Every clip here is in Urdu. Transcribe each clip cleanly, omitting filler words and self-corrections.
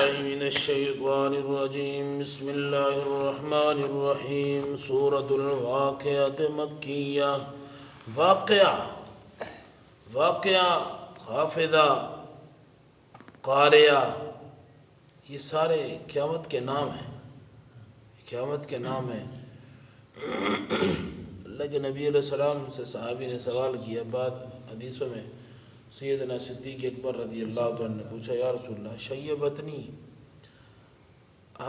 من الشیطان الرجیم بسم اللہ الرحمن الرحیم سورۃ الواقعۃ مکیہ۔ واقعہ خافضہ قاریہ یہ سارے قیامت کے نام ہیں، قیامت کے نام ہیں۔ اللہ کے نبی علیہ السلام سے صحابی نے سوال کیا، بعد حدیثوں میں سیدنا صدیق اکبر رضی اللہ عنہ نے پوچھا یا رسول اللہ شیبتنی،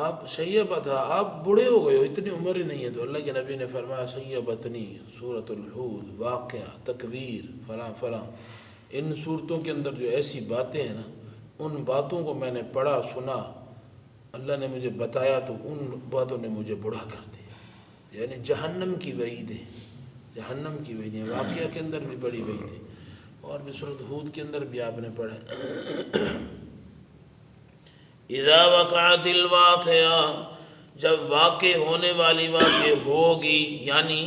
آپ شیبت ہے، آپ بوڑھے ہو گئے ہو، اتنی عمر ہی نہیں ہے۔ تو اللہ کے نبی نے فرمایا شیبتنی سورۃ الحود، واقعہ، تکویر، فلاں فلاں، ان صورتوں کے اندر جو ایسی باتیں ہیں نا، ان باتوں کو میں نے پڑھا سنا، اللہ نے مجھے بتایا تو ان باتوں نے مجھے بوڑھا کر دیا۔ یعنی جہنم کی وعیدیں، جہنم کی وعیدیں، واقعہ کے اندر بھی بڑی وعیدیں، اور بھی سورۃ ہود کے اندر بھی آپ نے پڑھا اذا وقعت الواقعہ، جب واقع ہونے والی واقع ہوگی، یعنی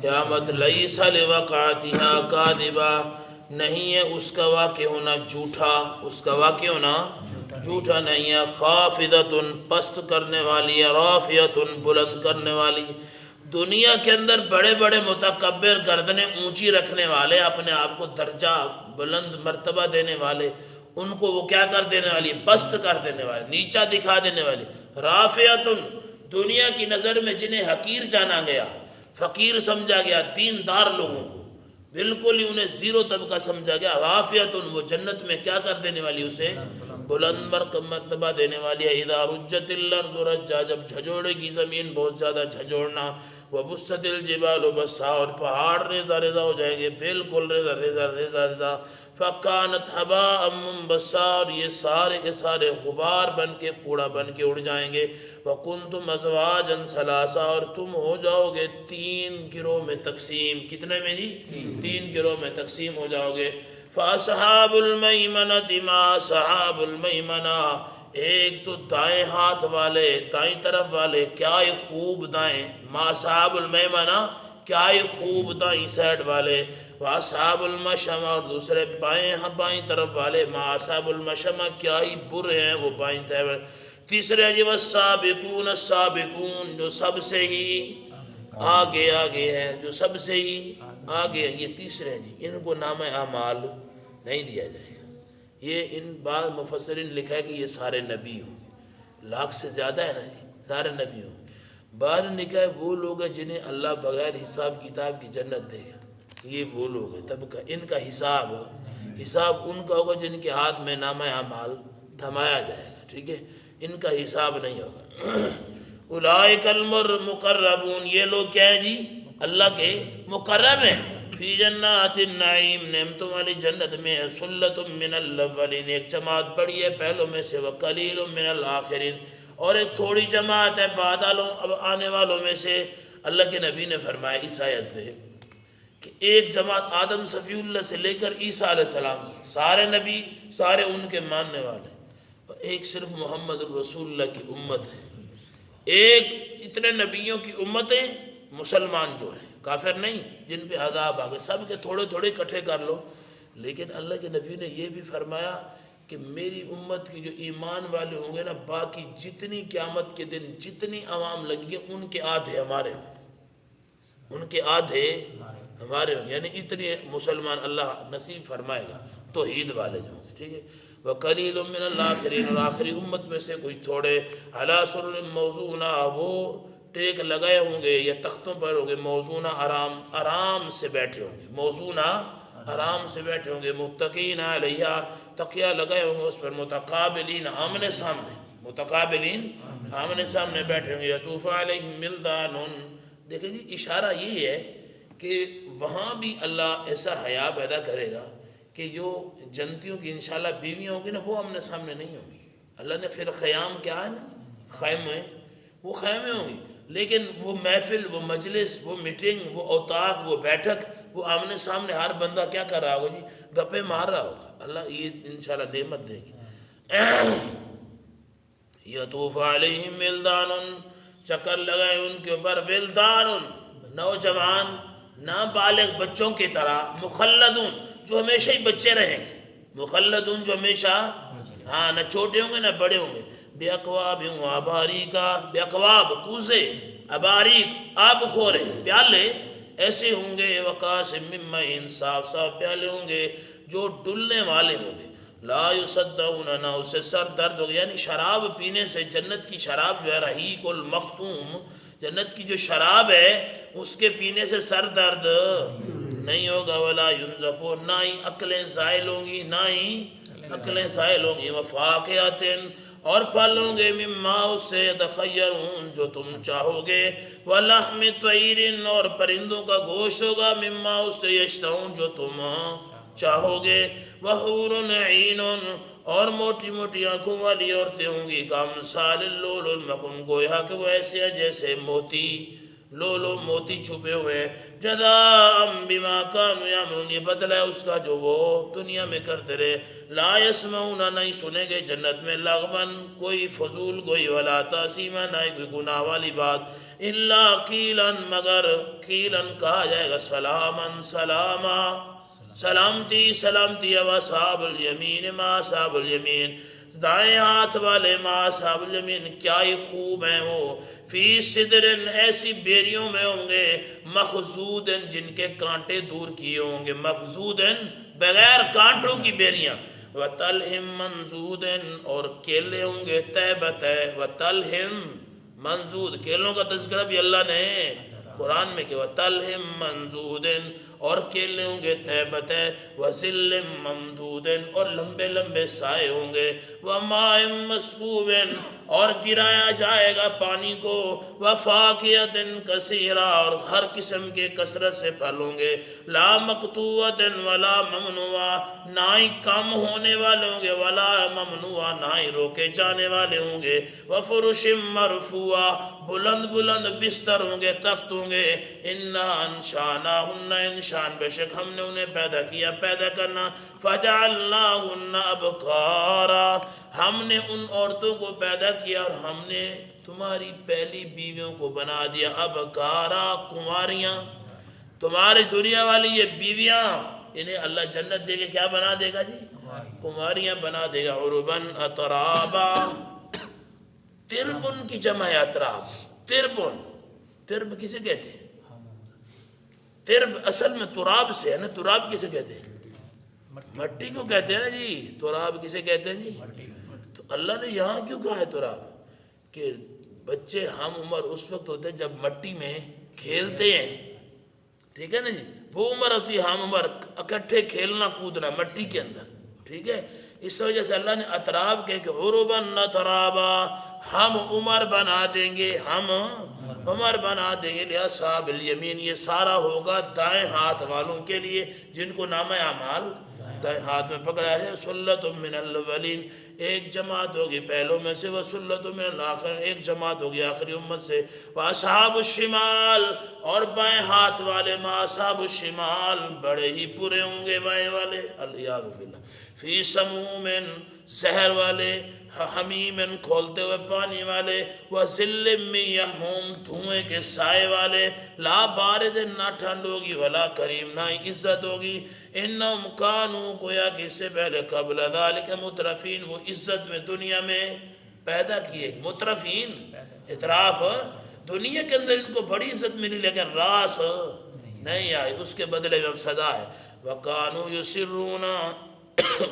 قیامت، لیس لوقعتها کاذبہ، نہیں ہے اس کا واقع ہونا جھوٹا، اس کا واقع ہونا جھوٹا نہیں ہے۔ خافضۃ، پست کرنے والی ہے، رافعۃ، بلند کرنے والی۔ دنیا کے اندر بڑے بڑے متکبر، گردنیں اونچی رکھنے والے، اپنے آپ کو درجہ بلند مرتبہ دینے والے، ان کو وہ کیا کر دینے والی؟ پست کر دینے والی، نیچا دکھا دینے والی۔ رافعۃ، دنیا کی نظر میں جنہیں حقیر جانا گیا، فقیر سمجھا گیا، دیندار لوگوں کو بالکل ہی انہیں زیرو طبقہ سمجھا گیا۔ رافعۃ، وہ جنت میں کیا کر دینے والی؟ اسے بلند مرتبہ دینے والی ہے۔ اذا رجت الارض رجا، جب جھجوڑے گی زمین بہت زیادہ جھجوڑنا، وبست الجبال بسا، اور پہاڑ ریزہ ریزہ ہو جائیں گے، بالکل ریزہ ریزہ ریزہ ریزہ، فکانت ہباء منبثا، اور یہ سارے کے سارے غبار بن کے، کوڑا بن کے اڑ جائیں گے۔ وکنتم ازواجا ثلاثا، اور تم ہو جاؤ گے 3 گروہ میں تقسیم۔ کتنے میں جی؟ 3 گروہ میں تقسیم ہو جاؤ گے۔ فاصحاب المیمنۃ ما اصحاب المیمنہ، ایک تو دائیں ہاتھ والے، دائیں طرف والے، کیا ہی خوب دائیں، ما اصحاب المیمنہ، کیا ہی خوب دائیں سائڈ والے۔ واصحاب المشأمہ، اور دوسرے بائیں طرف والے، ما اصحاب المشأمہ، کیا ہی برے ہیں وہ بائیں طرف۔ تیسرے جی والسابقون السابقون، جو سب سے ہی آگے آگے ہے، جو سب سے ہی آگے ہے، یہ تیسرے ہیں جی، ان کو نام اعمال نہیں دیا جائے گا۔ یہ ان بعض مفسرین لکھا ہے کہ یہ سارے نبی ہوں گے، 1,00,000 سے زیادہ ہے نا جی، سارے نبی ہوں گے۔ بعض نے لکھا ہے وہ لوگ ہیں جنہیں اللہ بغیر حساب کتاب کی جنت دے گا، یہ وہ لوگ ہیں طبقہ، ان کا حساب ان کا ہوگا جن کے ہاتھ میں نام اعمال تھمایا جائے گا، ٹھیک ہے، ان کا حساب نہیں ہوگا۔ اولئک المقربون، یہ لوگ کیا ہیں جی؟ اللہ کے مقرب ہیں۔ فی جنات النعیم، نعمتوں والی جنت میں ہے۔ ثلۃ من الاولین، ایک جماعت بڑی ہے پہلوں میں سے، وقلیل من الاخرین، اور ایک تھوڑی جماعت ہے بعد اب آنے والوں میں سے۔ اللہ کے نبی نے فرمایا اس آیت میں کہ ایک جماعت آدم صفی اللہ سے لے کر عیسیٰ علیہ السلام، سارے نبی، سارے ان کے ماننے والے، اور ایک صرف محمد الرسول اللہ کی امت ہے۔ ایک اتنے نبیوں کی امتیں، مسلمان جو ہیں، کافر نہیں، جن پہ عذاب آگئے، سب کے تھوڑے تھوڑے اکٹھے کر لو، لیکن اللہ کے نبی نے یہ بھی فرمایا کہ میری امت کی جو ایمان والے ہوں گے نا، باقی جتنی قیامت کے دن جتنی عوام لگیں گے، ان کے آدھے ہمارے ہوں گے، ان کے آدھے ہمارے ہوں گے، یعنی اتنے مسلمان اللہ نصیب فرمائے گا، توحید والے جو ہوں گے، ٹھیک ہے۔ وَقَلِيلٌ مِّنَ الْآخِرِينَ، اور آخری امت میں سے کچھ تھوڑے، عَلَىٰ سُرُرٍ مَّوْضُونَةٍ، وہ ٹیک لگائے ہوں گے یا تختوں پر ہوں گے، موزونہ، آرام سے بیٹھے ہوں گے، موزونہ، آرام سے بیٹھے ہوں گے، متقین علیہا، تقیہ لگائے ہوں گے اس پر، متقابلین، آمنے سامنے، متقابلین، آمنے سامنے بیٹھے ہوں گے۔ یطوف علیہم ولدان، دیکھیں جی اشارہ یہ ہے کہ وہاں بھی اللہ ایسا حیا پیدا کرے گا کہ جو جنتیوں کی انشاءاللہ بیویاں ہوں گی نا، وہ آمنے سامنے نہیں ہوں گی۔ اللہ نے پھر خیام کیا ہے نا، خیمے، وہ خیمے ہوں گی، لیکن وہ محفل، وہ مجلس، وہ میٹنگ، وہ اوطاق، وہ بیٹھک، وہ آمنے سامنے ہر بندہ کیا کر رہا ہوگا جی؟ گپے مار رہا ہوگا۔ اللہ یہ انشاءاللہ نعمت دے گی۔ یطوف علیہم ولدان، چکر لگائے ان کے اوپر، ولدان، نوجوان، نابالغ بچوں کی طرح، مخلدون، جو ہمیشہ ہی بچے رہیں گے، مخلدون، جو ہمیشہ، ہاں، نہ چھوٹے ہوں گے نہ بڑے ہوں گے، بیاکواب و اباریکا، بیاکواب کوزے، اباریک آب خورے پیالے ایسے ہوں گے، وکاس من معین صاف صاف پیالے ہوں گے جو ڈلنے والے ہوں گے، لا یصدعون نہ اسے سر درد ہوگا، یعنی شراب پینے سے جنت کی شراب جو ہے رحیق المختوم، جنت کی جو شراب ہے اس کے پینے سے سر درد نہیں ہوگا، ولا ینزفون نہ ہی عقلیں زائل ہوں گی، نہ ہی عقلیں زائل ہوں گی، وفاقیات اور پھل ہوں گے، مما اس سے یتخیرون جو تم چاہو گے، ولحم طیر اور پرندوں کا گوشت ہوگا، مما اس سے یشتہون جو تم چاہو گے، وحور عین اور موٹی موٹی آنکھوں والی عورتیں ہوں گی، کامثال اللؤلؤ المکنون گویا کہ وہ ایسے ہے جیسے موتی، لولو موتی چھپے ہوئے، جزاء بما كانوا یعملون یہ بدلہ ہے اس کا جو وہ دنیا میں کرتے رہے، لا یسمعون نہیں سنیں گے جنت میں لغون کوئی فضول کوئی، ولا تاثیما نہ کوئی گناہ والی بات، الا قیلا مگر قیلا کہا جائے گا سلاما سلاما، سلامتی سلامتی، واصحاب الیمین ما اصحاب الیمین دائیں ہاتھ والے، ما اصحاب الیمین کیا ہی خوب ہیں وہ، فی صدر ایسی بیریوں میں ہوں گے، مخضود جن کے کانٹے دور کیے ہوں گے، مخضود بغیر کانٹوں کی بیریاں، وطلحم منضود اور کیلے ہوں گے تہ بتہ، وطلحم منضود کیلوں کا تذکرہ بھی اللہ نے قرآن میں کہ وطلحم منضود اور کیلے ہوں گے تہ بتہ، وظل ممدود اور لمبے لمبے سائے ہوں گے، وماء مسکوب اور گرایا جائے گا پانی کو، وفاکہۃ کثیرہ اور ہر قسم کے کثرت سے پھل ہوں گے، لا مقطوعۃ ولا ممنوعہ نہ ہی کم ہونے والے ہوں گے، ولا ممنوعہ نہ ہی روکے جانے والے ہوں گے، وفرش مرفوعہ بلند بلند بستر ہوں گے، تخت ہوں گے، انا انشاناہن انشان بے شک ہم نے انہیں پیدا کیا پیدا کرنا، فجعلناہن ابکارا ہم نے ان عورتوں کو پیدا کیا اور ہم نے تمہاری پہلی بیویوں کو بنا دیا ابکارا کنواریاں، تمہاری دنیا والی یہ بیویاں انہیں اللہ جنت دے کے کیا بنا دے گا جی، کنواریاں بنا دے گا، عربن اترابا، تربن کی جمع ہے اتراب، تربن ترب کسے کہتے ہیں، ترب اصل میں تراب سے ہے نا، تراب کسے کہتے ہیں، مٹی کو کہتے ہیں نا جی، تراب کسے کہتے ہیں جی، تو اللہ نے یہاں کیوں کہا ہے تراب، کہ بچے ہم عمر اس وقت ہوتے ہیں جب مٹی میں کھیلتے ہیں، ٹھیک ہے نا جی، وہ عمر ہوتی ہے ہم عمر اکٹھے کھیلنا کودنا مٹی کے اندر، ٹھیک ہے، اس وجہ سے اللہ نے اتراب کہے کہ عربن اترابا ہم عمر بنا دیں گے، ہم عمر بنا دیں گے، لأصحاب الیمین یہ سارا ہوگا دائیں ہاتھ والوں کے لیے جن کو نامہ اعمال دائیں ہاتھ میں پکڑا ہے، سلۃ من الاولین ایک جماعت ہوگی پہلوں میں سے، وسلۃ من الاخرین ایک جماعت ہوگی آخری امت سے، واصحاب الشمال اور بائیں ہاتھ والے، ما اصحاب الشمال بڑے ہی برے ہوں گے بائیں والے، الیاذ باللہ، فی سموم زہر والے، حمیم کھولتے ہوئے پانی والے، وظل من یحموم دھوئیں کے سائے والے، لا بارد نہ ٹھنڈ ہوگی، ولا کریم نہ ہی عزت ہوگی، انہم کانوا گویا کہ اس سے پہلے قبل ذالک مترفین وہ عزت میں دنیا میں پیدا کیے، مترفین اطراف دنیا کے اندر ان کو بڑی عزت ملی لیکن راس نہیں آئی، اس کے بدلے میں اب سزا ہے، وَقَانُوا يُسِرُّونَ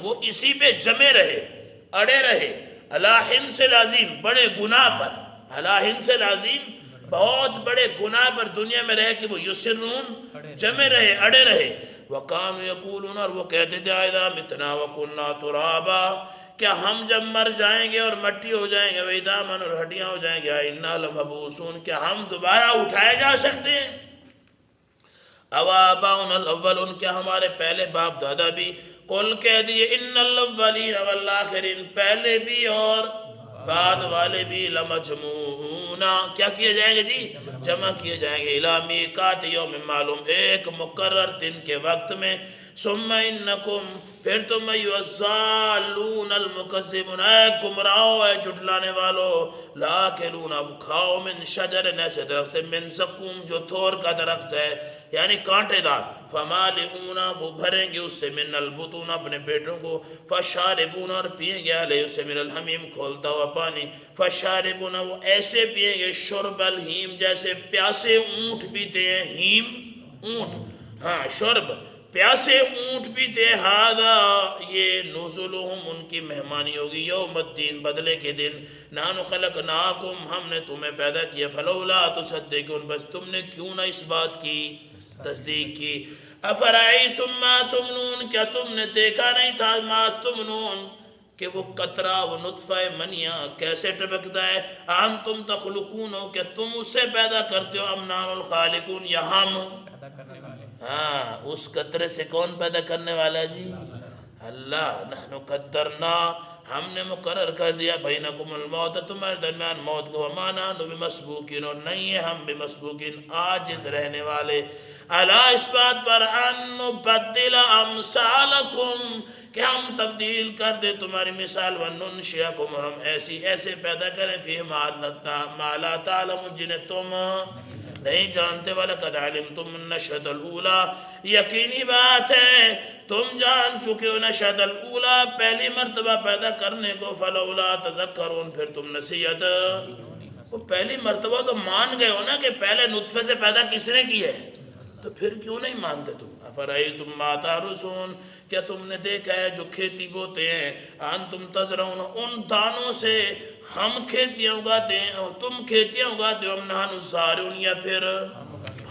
وہ اسی پہ جمے رہے اڑے رہے، عَلَىٰ حِنْثِ الْعَظِيمِ بڑے گناہ پر، عَلَىٰ حِنْثِ الْعَظِيمِ بہت بڑے گناہ پر دنیا میں رہے کہ وہ یسرون جمے رہے اڑے رہے، وَقَانُوا يَقُولُونَ اور وہ کہتے تھے اِذَا مِتْنَا وَكُنَّا تُرَابًا کیا ہم جب مر جائیں گے اور مٹی ہو جائیں گے، وَإِذَا اور ہڈیاں ہو جائیں گے، اِنَّا لَمَبْعُوثُونَ کیا ہم دوبارہ اٹھائے جا سکتے ہیں، أَوَآبَاؤُنَا الْأَوَّلُونَ کیا ہمارے پہلے باپ دادا بھی، قل کہہ دیئے ان الاولین والآخرین پہلے بھی اور بعد والے بھی، لمجموعون کیا کیے جائیں گے جی، جمع کیے جائیں گے، الی میقات یوم معلوم ایک مقرر دن کے وقت میں، ثم انکم پھر تم الضالون المکذبون اے گمراہو اے جھٹلانے والو، لاکلون اب کھاؤ من شجر ایسے درخت سے، من زقوم جو تھور کا درخت ہے، یعنی کانٹے دار. فمالئون وہ بھریں گے اس سے من البطون اپنے پیٹوں کو. فشاربون اور پیئیں گے علیہ اس سے من الحمیم کھولتا ہوا پانی. فشاربون وہ ایسے پیئیں گے شرب الہیم جیسے پیاسے اونٹ پیتے ہیں. ہیم اونٹ، ہاں شرب پیاسے اونٹ پیتے. ہاذا یہ نزلہم ان کی مہمانی ہوگی یوم الدین بدلے کے دن. نحن خلقناکم ہم نے تمہیں پیدا کیا. فلولا تصدقون بس تم نے کیوں نہ اس بات کی تصدیق کی. افرائیتم ما تمنون کیا تم نے دیکھا نہیں تھا ما تمنون کہ وہ قطرہ وہ نطفہ منیہ کیسے ٹپکتا ہے. انتم تخلقون ہو کہ تم اسے پیدا کرتے ہو. ام نحن الخالقون یا ہم. ہاں اس قطرے سے کون پیدا کرنے والا جی؟ اللہ. نحن قدرنا ہم نے مقرر کر دیا بینکم الموت تمہارے درمیان موت کو. وما نحن بمسبوقین اور نہیں ہے ہم بمسبوقین عاجز رہنے والے. الا اس بات پر ان نبدل امثالکم کہ ہم تبدیل کر دے تمہاری مثال. وننشئکم اور ہم ایسے پیدا کریں فی ما لا تعلم جنہیں تم نہیں جانتے. وَلَقَدْ عَلِمْتُمُ النَّشْأَةَ الْأُولَىٰ یقینی بات ہے تم جان چکے ہو نشأۃ الاولیٰ پہلی مرتبہ پیدا کرنے کو. فَلَوْلَا تَذَكَّرُونَ پھر تم نصیحت. وہ پہلی مرتبہ تو مان گئے ہو نا کہ پہلے نطفے سے پیدا کس نے کی ہے تو پھر کیوں نہیں مانتے تم. افرأیتم ما تحرثون کیا تم نے دیکھا ہے جو کھیتی بوتے ہیں. انتم تزرعون ان دانوں سے ہم کھیتیاں اگاتے ہیں اور تم کھیتیاں اگاتے ہو. ہم نحن الزارعون یا پھر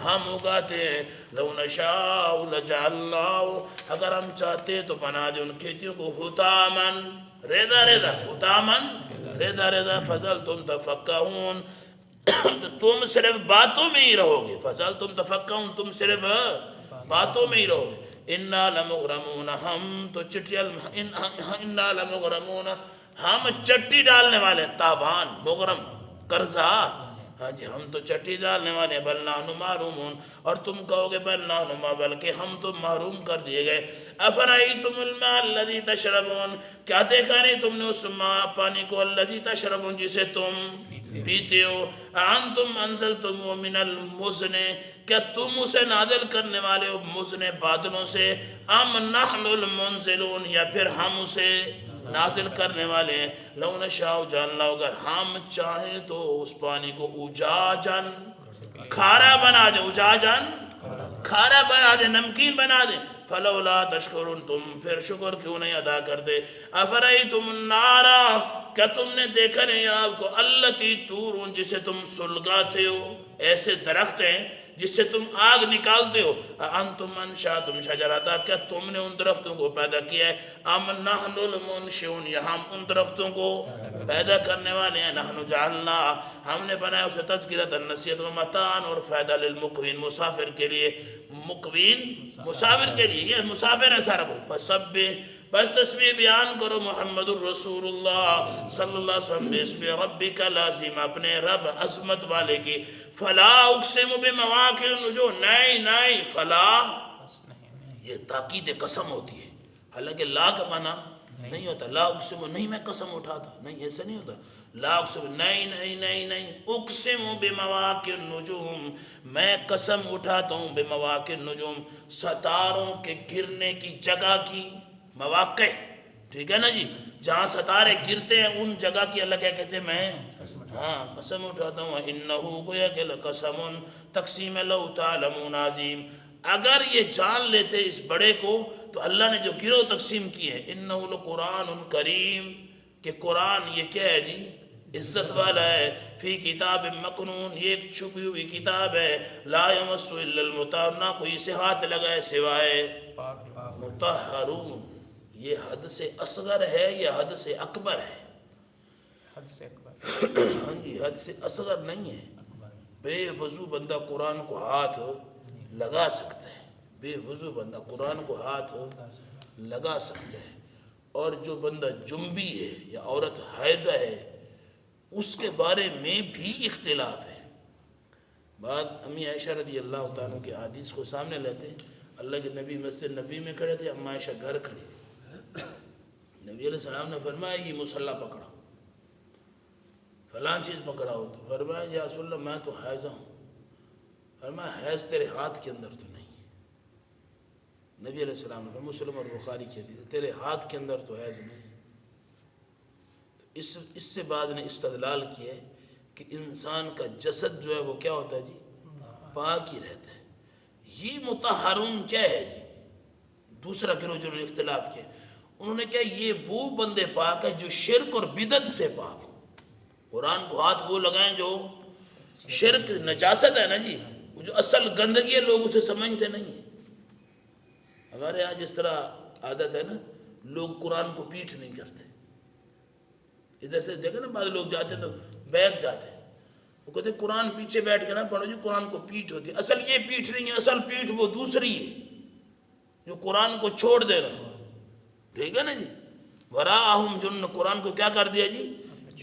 ہم اگاتے ہیں. لو نشاء لجعلناہ اگر ہم چاہتے تو بنا دے ان کھیتیوں کو حطامن ریزہ ریزہ حطامن ریزہ ریزہ. فظلتم تفکہون تم صرف باتوں میں ہی رہو گے. فظلتم تفکہون تم صرف باتوں میں ہی رہو گے. انا لمغرمون ہم تو انا لمغرمون ہم چٹی ڈالنے والے. تابان مغرم قرضہ. ہاں جی ہم تو چٹی ڈالنے والے. بل نحن محرومون اور تم کہو گے بل نحن بلکہ ہم تو محروم کر دیے گئے. افرأیتم الماء الذی تشربون کیا دیکھا نہیں تم نے اس پانی کو الذی تشربون جسے تم پیتے ہو. انتم انزلتم من المزن کیا تم اسے نازل کرنے والے ہو مزن بادلوں سے. ام نحن المنزلون یا پھر ہم اسے نازل کرنے والے ہیں. لو نشاء جعلنہ اگر ہم چاہیں تو اس پانی کو اجاجن کھارا بنا دیں. اجاجن کھارا بنا دیں نمکین بنا دیں. فلولا تشکرون تم پھر شکر کیوں نہیں ادا کرتے. افرأیتم النار کیا تم نے دیکھا نہیں آپ کو التی تورون جسے تم سلگاتے ہو. ایسے درخت ہیں جس سے تم آگ نکالتے ہو. انتم انشأتم شجرتہا کیا تم نے ان درختوں کو پیدا کیا ہے. ام نحن المنشئون یا ہم ان درختوں کو پیدا کرنے والے ہیں. نحن جعلنا ہم نے بنایا اسے تذکرۃ نصیحت و متاعا اور فائدہ للمقوین مسافر کے لیے. مقوین مسافر کے لیے یہ مسافر ہے سارا کو. فسبح بس تسبیح بیان کرو محمد الرسول اللہ صلی اللہ علیہ وسلم بسم ربک لازم اپنے رب عظمت والے کی. فلا اقسم بمواقع النجوم نہیں فلا یہ تاکید قسم ہوتی ہے. حالانکہ لا کا معنی نہیں ہوتا. لا اقسم نہیں میں قسم اٹھاتا نہیں ایسا نہیں ہوتا. لا اقسم نہیں اقسم بمواقع النجوم میں قسم اٹھاتا ہوں بمواقع النجوم ستاروں کے گرنے کی جگہ کی. مواقع ٹھیک ہے نا جی جہاں ستارے گرتے ہیں ان جگہ کی اللہ کیا کہتے ہیں میں قسم اٹھاتا ہوں. انہو گویا کہ لقسم تقسیم لو تعلمون عظیم اگر یہ جان لیتے اس بڑے کو تو اللہ نے جو گروہ تقسیم کی ہے. انہو لقرآن کریم کہ قرآن یہ کیا ہے جی عزت والا ہے. فی کتاب مکنون یہ ایک چھپی ہوئی کتاب ہے. لا یمس الا المطہرون نہ کوئی اسے ہاتھ لگائے سوائے مطہرون. یہ حد سے اصغر ہے یا حد سے اکبر ہے. حد سے اکبر. ہاں جی حد سے اصغر نہیں ہے. بے وضو بندہ قرآن کو ہاتھ لگا سکتا ہے. بے وضو بندہ قرآن کو ہاتھ لگا سکتا ہے. اور جو بندہ جنبی ہے یا عورت حائضہ ہے اس کے بارے میں بھی اختلاف ہے. بعد امی عائشہ رضی اللہ تعالیٰ کے حدیث کو سامنے لیتے ہیں. اللہ کے نبی مسجد نبی میں کھڑے تھے. اما عائشہ گھر کھڑی تھی. نبی علیہ السلام نے فرمایا یہ مصلی پکڑا فلاں چیز پکڑا ہو تو فرمایا یا رسول اللہ میں تو حائضہ ہوں. فرمایا حیض تیرے ہاتھ کے اندر تو نہیں. نبی علیہ السلام نے فرمایا، مسلم اور بخاری کی حدیث ہے، تیرے ہاتھ کے اندر تو حیض نہیں. تو اس سے بعد نے استدلال کیا ہے کہ انسان کا جسد جو ہے وہ کیا ہوتا ہے جی؟ پاک ہی رہتا ہے. یہ مطہرون کیا ہے جی؟ دوسرا گروہ جنہوں نے اختلاف کیا، انہوں نے کہا یہ وہ بندے پاک ہے جو شرک اور بدعت سے پاک ہو. قرآن کو ہاتھ وہ لگائیں جو شرک نجاست ہے نا جی، وہ جو اصل گندگی ہے لوگ اسے سمجھتے نہیں ہیں. ہمارے یہاں جس طرح عادت ہے نا، لوگ قرآن کو پیٹھ نہیں کرتے. ادھر سے دیکھیں نا بعض لوگ جاتے تو بیٹھ جاتے ہیں، وہ کہتے ہیں قرآن پیچھے بیٹھ کے نہ پڑھو جی، قرآن کو پیٹھ ہوتی ہے. اصل یہ پیٹھ نہیں ہے، اصل پیٹھ وہ دوسری ہے جو قرآن کو چھوڑ دینا. ٹھیک ہے نا جی. وراءہم جن، قرآن کو کیا کر دیا جی؟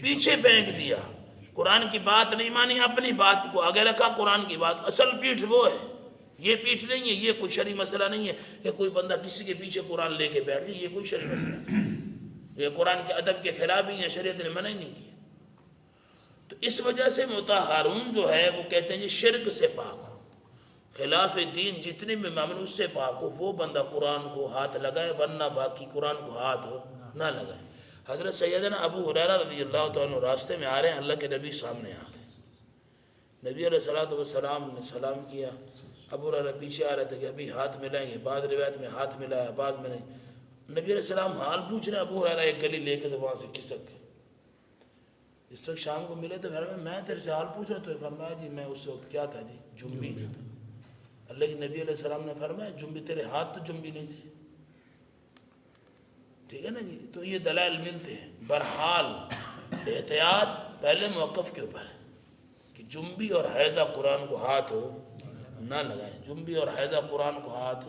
پیچھے پھینک دیا. قرآن کی بات نہیں مانی، اپنی بات کو آگے رکھا. قرآن کی بات اصل پیٹھ وہ ہے، یہ پیٹھ نہیں ہے. یہ کوئی شرعی مسئلہ نہیں ہے کہ کوئی بندہ کسی کے پیچھے قرآن لے کے بیٹھ جائے، یہ کوئی شرعی مسئلہ نہیں. یہ قرآن کے ادب کے خلاف ہی ہے، شریعت نے منع ہی نہیں کیا. تو اس وجہ سے مطہرون جو ہے وہ کہتے ہیں جی شرک سے پاک ہو، خلاف دین جتنے بھی معاملے اس سے پاک ہو، وہ بندہ قرآن کو ہاتھ لگائے، ورنہ باقی قرآن کو ہاتھ ہو نہ لگائے. حضرت سیدنا ابو ہریرہ رضی اللہ تعالیٰ عنہ راستے میں آ رہے ہیں، اللہ کے نبی سامنے آ گئے. نبی علیہ السلام نے سلام کیا. ابو ہریرہ پیچھے آ رہے تھے کہ ابھی ہاتھ ملائیں گے، بعض روایت میں ہاتھ ملایا، بعض میں نہیں. نبی علیہ السلام حال پوچھ رہے ہیں، ابو ہریرہ ایک گلی لے کے تو وہاں سے کھسک گئے. اس وقت شام کو ملے تو میں تیرے سے حال پوچھ رہا. تو فرمایا جی میں اس وقت کیا تھا جی؟ جنبی تھا. اللہ کے نبی علیہ السلام نے فرمایا جنبی، تیرے ہاتھ تو جنبی نہیں تھے. ٹھیک ہے نا جی. تو یہ دلائل ملتے ہیں. بہرحال احتیاط پہلے موقف کے اوپر ہے کہ جنبی اور حیضہ قرآن کو ہاتھ نہ لگائیں. جنبی اور حیضہ قرآن کو ہاتھ،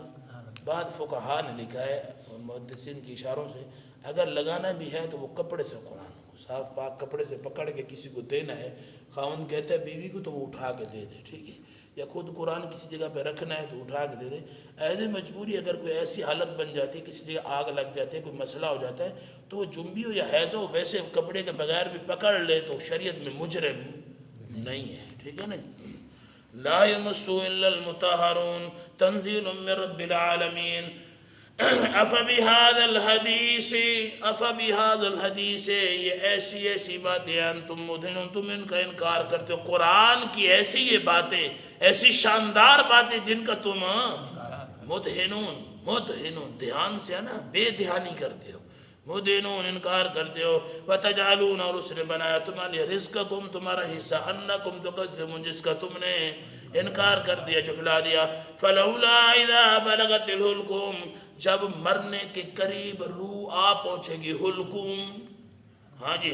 بعض فقہا نے لکھا ہے اور محدثین کے اشاروں سے اگر لگانا بھی ہے تو وہ کپڑے سے قرآن کو صاف پاک کپڑے سے پکڑ کے کسی کو دینا ہے. خاوند کہتا ہے بیوی کو تو وہ اٹھا کے دے دے، ٹھیک ہے، یا خود قرآن کسی جگہ پہ رکھنا ہے تو اٹھا کے دے دے. ایسے مجبوری اگر کوئی ایسی حالت بن جاتی ہے، کسی جگہ آگ لگ جاتی ہے، کوئی مسئلہ ہو جاتا ہے، تو وہ جنبی ہو یا حیض ہو ویسے کپڑے کے بغیر بھی پکڑ لے تو شریعت میں مجرم نہیں ہے. ٹھیک ہے نا. لا یمسو الا المطہرون تنزیل من رب العالمین. افبہذا الحدیث، یہ ایسی باتیں ہیں تم مدہنون، تم ان کا انکار کرتے ہو. قرآن کی ایسی یہ باتیں، ایسی شاندار باتیں جن کا تم مدہنون دھیان سے ہے نا بے دھیانی کرتے ہو، مدہنون انکار کرتے ہو. وتجعلون، اور اس نے بنایا تمہارے رزقکم، تمہارا حصہ، انکم تکذبون، جس کا تم نے انکار کر دیا، جھٹلا دیا. فلولا اذا بلغت الحلقوم، جب مرنے کے قریب روح آ پہنچے گی، حلقوم، ہاں جی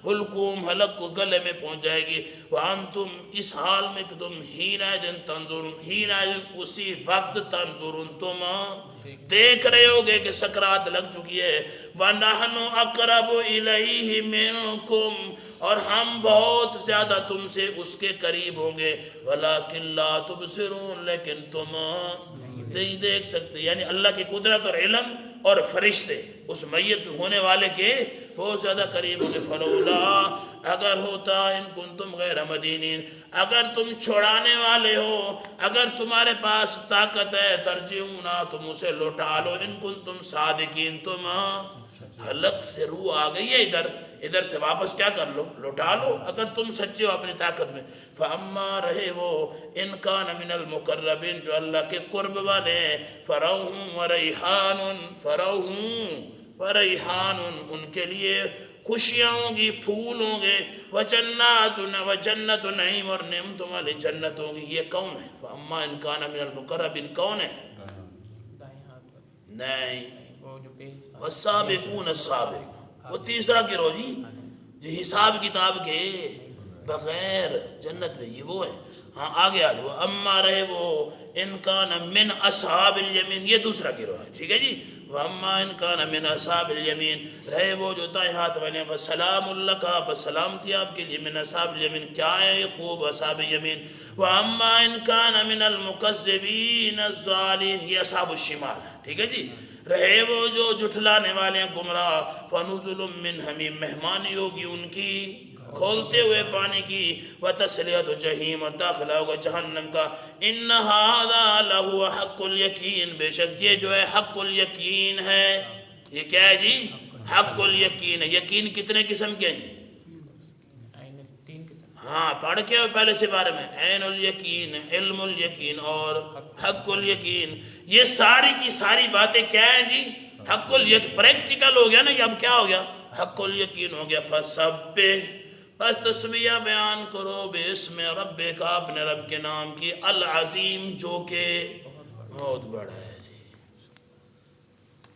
حلقوم، حلق کو گلے میں پہنچ جائے گی. وانتم، اس حال میں کہ تم حینئذ تنظرون، حینئذ اسی وقت تنظرون، تم دیکھ رہے ہوگے کہ سکرات لگ چکی ہے. وَنَحْنُ أَقْرَبُ إِلَيْهِ مِنْكُمْ، اور ہم بہت زیادہ تم سے اس کے قریب ہوں گے. وَلَكِنْ لَا تُبْصِرُونَ، لیکن تم نہیں دیکھ سکتے. یعنی اللہ کی قدرت اور علم اور فرشتے اس میت ہونے والے کے بہت زیادہ قریب ہوں گے. فلولا، اگر ہوتا، ان کنتم غیر مدینین، اگر تم چھڑانے والے ہو، اگر تمہارے پاس طاقت ہے، ترجعونہ، تم اسے لوٹا لو. ان کنتم صادقین، تم حلق سے روح آ گئی ہے ادھر سے واپس کیا کر لو، لوٹا لو اگر تم سچے ہو اپنی طاقت میں. فاما، رہے وہ، ان کان من المقربین، جو اللہ کے قرب والے ہیں. فروح وریحان، ان کے لیے خوشیاں ہوں گی، پھول ہوں گے. وجنت نعیم، اور نعمتوں والی جنت ہوں گی. یہ کون ہے؟ فاما ان کان من المقربین، کون ہے؟ دائیں ہاتھ پر نہیں، وہ جو بے حساب والسابقون السابقون، وہ تیسرا گروہ جی جو حساب کتاب کے بغیر جنت میں، یہ وہ ہے. ہاں آگے آ جاؤ. اما، رہے وہ، ان کان من اصحاب الیمین، یہ دوسرا گروہ ہے. ٹھیک ہے جی. واما ان کان من اصحاب الیمین، رہے وہ جو دائیں ہاتھ والے ہیں. فسلام لک، بس سلامتی آپ کے لیے. من اصحاب الیمین، کیا ہے یہ خوب اصحاب یمین. واما ان کان من المکذبین الضالین، یہ اصحاب الشمال ہے. ٹھیک ہے جی. رہے وہ جو جھٹلانے والے ہیں، گمراہ. فنزل من حمیم، مہمانی ہوگی ان کی کھولتے ہوئے پانی کی، وَتَسْلِيَةُ جَحِيمٍ اور داخلہ ہوگا جہنم کا۔ إِنَّ هَذَا لَهُوَ حَقُّ الْيَقِينِ بے شک یہ جو ہے حق الیقین ہے۔ یہ کیا ہے جی؟ حق الیقین ہے۔ یقین کتنے قسم کے ہیں؟ عین 3 قسم۔ ہاں پڑھ کے ہو پہلے سے بارے میں، عین الیقین، علم الیقین اور حق الیقین۔ یہ ساری کی ساری باتیں کیا ہیں جی؟ حق الیقین، پریکٹیکل ہو گیا نا، یہ اب کیا ہو گیا؟ حق الیقین ہو گیا۔ فَسَبِّحْ بس تسبیح بیان کرو بِاسْمِ رَبِّکَ اپنے رب کے نام کی، العظیم جو کہ بہت بڑا ہے۔